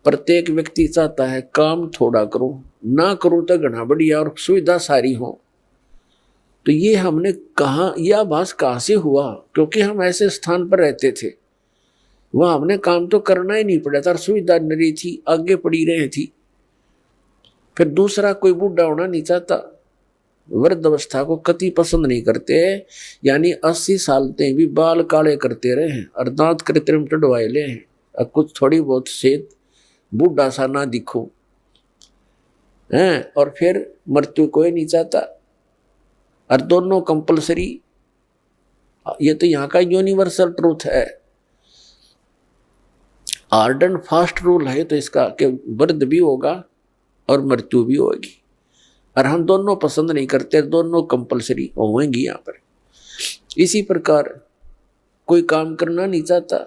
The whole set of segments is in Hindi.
प्रत्येक व्यक्ति चाहता है काम थोड़ा करूं, ना करूं तो घना बढ़िया और सुविधा सारी हो। तो ये हमने कहा, यह आभास कहां से हुआ? क्योंकि हम ऐसे स्थान पर रहते थे, वहां हमने काम तो करना ही नहीं पड़ा था, सुविधा नरी थी, आगे पड़ी रही थी। फिर दूसरा कोई बूढ़ा होना नहीं चाहता, वृद्ध अवस्था को कति पसंद नहीं करते, यानी 80 साल तक भी बाल काले करते रहे हैं और दांत कृत्रिम चढ़वाए ले हैं, और कुछ थोड़ी बहुत सेहत बूढ़ा सा ना दिखो हैं। और फिर मृत्यु कोई नहीं चाहता, और दोनों कंपलसरी। ये तो यहाँ का यूनिवर्सल ट्रूथ है, हार्ड एंड फास्ट रूल है तो इसका कि वृद्ध भी होगा और मृत्यु भी होगी, और हम दोनों पसंद नहीं करते, दोनों कंपलसरी होंगी यहाँ पर। इसी प्रकार कोई काम करना नहीं चाहता,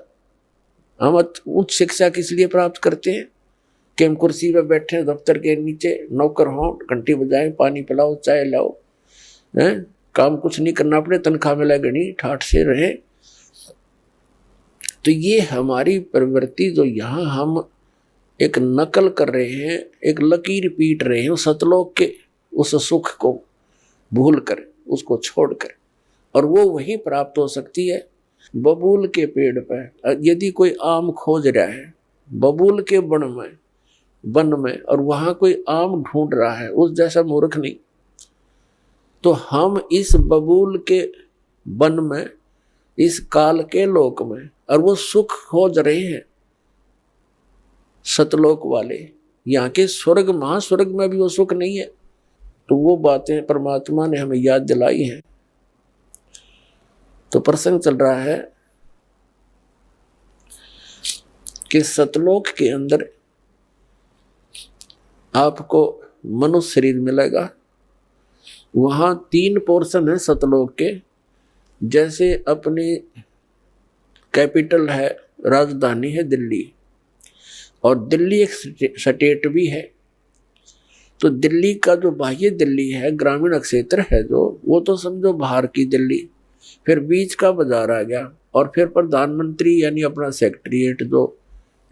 हम उच्च शिक्षा किस लिए प्राप्त करते हैं कि हम कुर्सी पर बैठे दफ्तर के नीचे नौकर हों, घंटी बजाएं, पानी पिलाओ, चाय लाओ, हैं, काम कुछ नहीं करना पड़े, तनख्वाह मिला गणी ठाठ से रहे। तो ये हमारी प्रवृत्ति जो यहाँ हम एक नकल कर रहे हैं, एक लकीर पीट रहे हैं सतलोक के उस सुख को भूल कर, उसको छोड़कर, और वो वही प्राप्त हो सकती है बबूल के पेड़ पर। यदि कोई आम खोज रहा है बबूल के वन में और वहां कोई आम ढूंढ रहा है, उस जैसा मूर्ख नहीं। तो हम इस बबूल के वन में, इस काल के लोक में, और वो सुख खोज रहे हैं सतलोक वाले। यहाँ के स्वर्ग महास्वर्ग में भी वो सुख नहीं है। तो वो बातें परमात्मा ने हमें याद दिलाई हैं। तो प्रसंग चल रहा है कि सतलोक के अंदर आपको मनुष्य शरीर मिलेगा। वहां 3 पोर्शन है सतलोक के। जैसे अपनी कैपिटल है, राजधानी है दिल्ली, और दिल्ली एक स्टेट भी है। तो दिल्ली का जो बाह्य दिल्ली है, ग्रामीण क्षेत्र है जो, वो तो समझो बाहर की दिल्ली। फिर बीच का बाजार आ गया, और फिर प्रधानमंत्री यानी अपना सेक्रेटरीट जो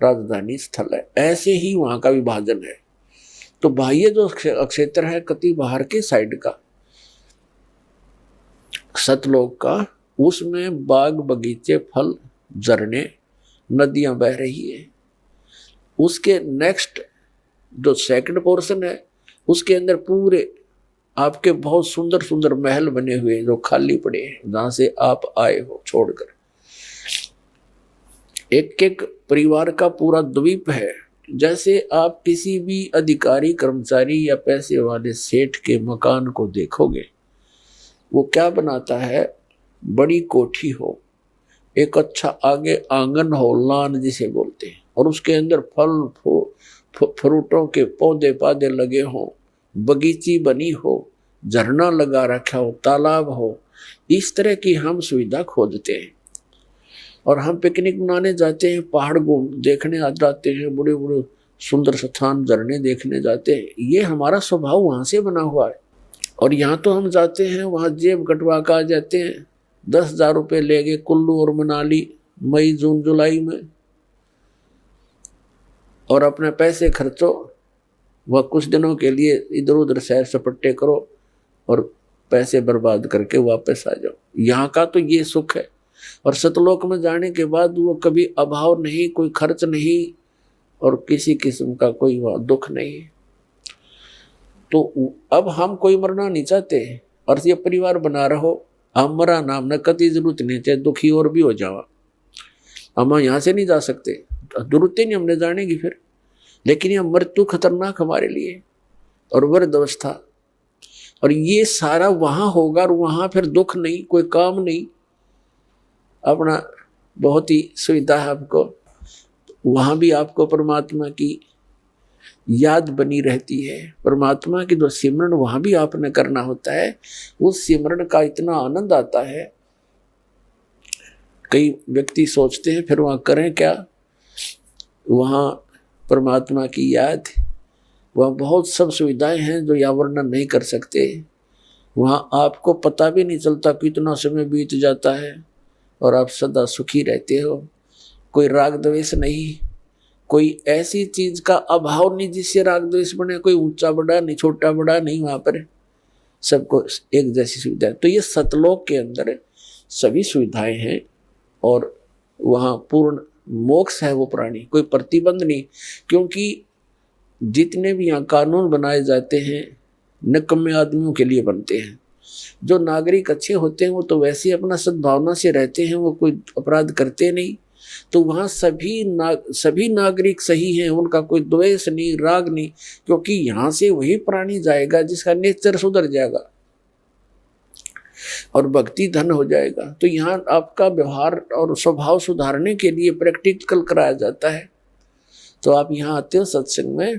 राजधानी स्थल है। ऐसे ही वहाँ का विभाजन है। तो बाह्य जो क्षेत्र है कति बाहर के साइड का सतलोक का, उसमें बाग बगीचे, फल, झरने, नदियां बह रही है। उसके नेक्स्ट जो सेकंड पोर्शन है, उसके अंदर पूरे आपके बहुत सुंदर सुंदर महल बने हुए जो खाली पड़े हैं, जहां से आप आए हो छोड़कर। एक एक परिवार का पूरा द्वीप है। जैसे आप किसी भी अधिकारी, कर्मचारी या पैसे वाले सेठ के मकान को देखोगे, वो क्या बनाता है, बड़ी कोठी हो, एक अच्छा आगे आंगन हो, लान जिसे बोलते हैं, और उसके अंदर फल फ्रूटों के पौधे पादे लगे हों, बगीची बनी हो, झरना लगा रखा हो, तालाब हो। इस तरह की हम सुविधा खोजते हैं। और हम पिकनिक मनाने जाते हैं, पहाड़ देखने आ जाते हैं, बड़े बड़े सुंदर स्थान, झरने देखने जाते हैं। ये हमारा स्वभाव वहां से बना हुआ है। और यहाँ तो हम जाते हैं, वहां जेब कटवा कर आ जाते हैं, 10,000 रुपये ले गए कुल्लू और मनाली मई जून जुलाई में, और अपने पैसे खर्चो, वह कुछ दिनों के लिए इधर उधर सैर सपट्टे करो और पैसे बर्बाद करके वापस आ जाओ। यहाँ का तो ये सुख है। और सतलोक में जाने के बाद वो कभी अभाव नहीं, कोई खर्च नहीं, और किसी किस्म का कोई वहाँ दुख नहीं। तो अब हम कोई मरना नहीं चाहते, और ये परिवार बना रहो, हम मरा नाम न कति जरूरत नहीं, चाहे दुखी और भी हो जावा, हम यहाँ से नहीं जा सकते, जरूरत ही नहीं हमने जाने की फिर। लेकिन यह मृत्यु खतरनाक हमारे लिए, और वृद्ध अवस्था, और ये सारा वहां होगा, और वहां फिर दुख नहीं, कोई काम नहीं, अपना बहुत ही सुविधा है आपको। वहां भी आपको परमात्मा की याद बनी रहती है। परमात्मा की जो सिमरन वहां भी आपने करना होता है, उस सिमरन का इतना आनंद आता है। कई व्यक्ति सोचते हैं फिर वहां करें क्या, वहां परमात्मा की याद, वहाँ बहुत सब सुविधाएं हैं जो या वर्णन नहीं कर सकते। वहाँ आपको पता भी नहीं चलता कितना समय बीत जाता है, और आप सदा सुखी रहते हो। कोई राग द्वेष नहीं, कोई ऐसी चीज का अभाव नहीं जिससे राग द्वेष बने, कोई ऊंचा बड़ा नहीं, छोटा बड़ा नहीं, वहां पर सबको एक जैसी सुविधा। तो ये सतलोक के अंदर सभी सुविधाएं हैं और वहां पूर्ण मोक्ष है वो प्राणी, कोई प्रतिबंध नहीं। क्योंकि जितने भी यहाँ कानून बनाए जाते हैं निकम्मे आदमियों के लिए बनते हैं। जो नागरिक अच्छे होते हैं वो तो वैसे अपना सद्भावना से रहते हैं, वो कोई अपराध करते नहीं। तो वहाँ सभी नागरिक सही हैं, उनका कोई द्वेष नहीं, राग नहीं, क्योंकि यहाँ से वही प्राणी जाएगा जिसका नेचर सुधर जाएगा और भक्ति धन हो जाएगा। तो यहाँ आपका व्यवहार और स्वभाव सुधारने के लिए प्रैक्टिकल कराया जाता है। तो आप यहाँ आते हो सत्संग में,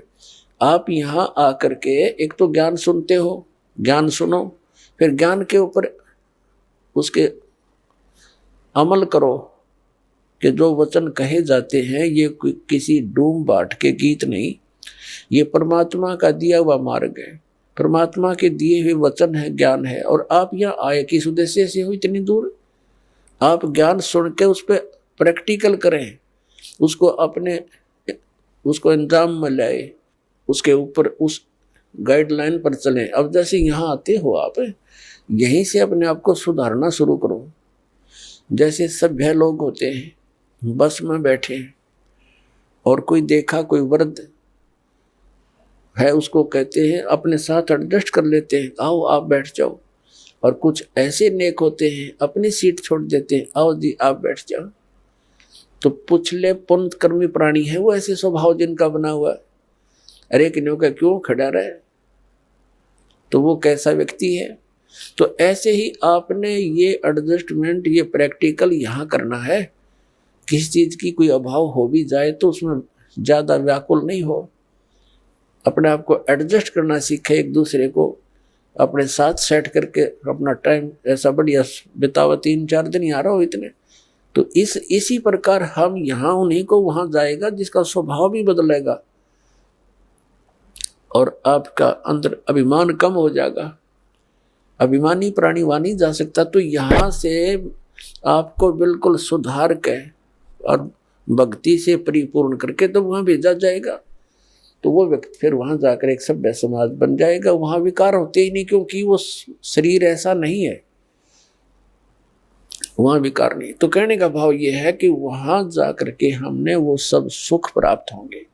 आप यहाँ आकर के एक तो ज्ञान सुनते हो, ज्ञान सुनो, फिर ज्ञान के ऊपर उसके अमल करो कि जो वचन कहे जाते हैं ये किसी डूम बाट के गीत नहीं, ये परमात्मा का दिया हुआ मार्ग है, परमात्मा के दिए हुए वचन है, ज्ञान है। और आप यहाँ आए किस उद्देश्य से हो इतनी दूर? आप ज्ञान सुन के उस पर प्रैक्टिकल करें, उसको अंजाम में लाए, उसके ऊपर उस गाइडलाइन पर चलें। अब जैसे यहाँ आते हो आप, यहीं से अपने आप को सुधारना शुरू करो। जैसे सभ्य लोग होते हैं, बस में बैठे हैं और कोई देखा, कोई वृद्ध है, उसको कहते हैं अपने साथ एडजस्ट कर लेते हैं, आओ आप बैठ जाओ। और कुछ ऐसे नेक होते हैं अपनी सीट छोड़ देते हैं, आओ जी आप बैठ जाओ। तो पुछले पुण्य कर्मी प्राणी है वो, ऐसे स्वभाव जिनका बना हुआ है। अरे किन्हों का क्यों खड़ा रहे, तो वो कैसा व्यक्ति है? तो ऐसे ही आपने ये एडजस्टमेंट, ये प्रैक्टिकल यहाँ करना है। किस चीज की कोई अभाव हो भी जाए तो उसमें ज्यादा व्याकुल नहीं हो, अपने आप को एडजस्ट करना सीखे, एक दूसरे को अपने साथ सेट करके अपना टाइम ऐसा बढ़िया बितावा। 3-4 दिन यहाँ रहो इतने। तो इसी प्रकार हम यहाँ उन्हीं को वहां जाएगा जिसका स्वभाव भी बदलेगा और आपका अंदर अभिमान कम हो जाएगा। अभिमानी प्राणी वहां नहीं जा सकता। तो यहाँ से आपको बिल्कुल सुधार के और भक्ति से परिपूर्ण करके तो वहां भेजा जाएगा। तो वो व्यक्ति फिर वहां जाकर एक सभ्य समाज बन जाएगा। वहां विकार होते ही नहीं, क्योंकि वो शरीर ऐसा नहीं है, वहां विकार नहीं। तो कहने का भाव ये है कि वहां जाकर के हमने वो सब सुख प्राप्त होंगे।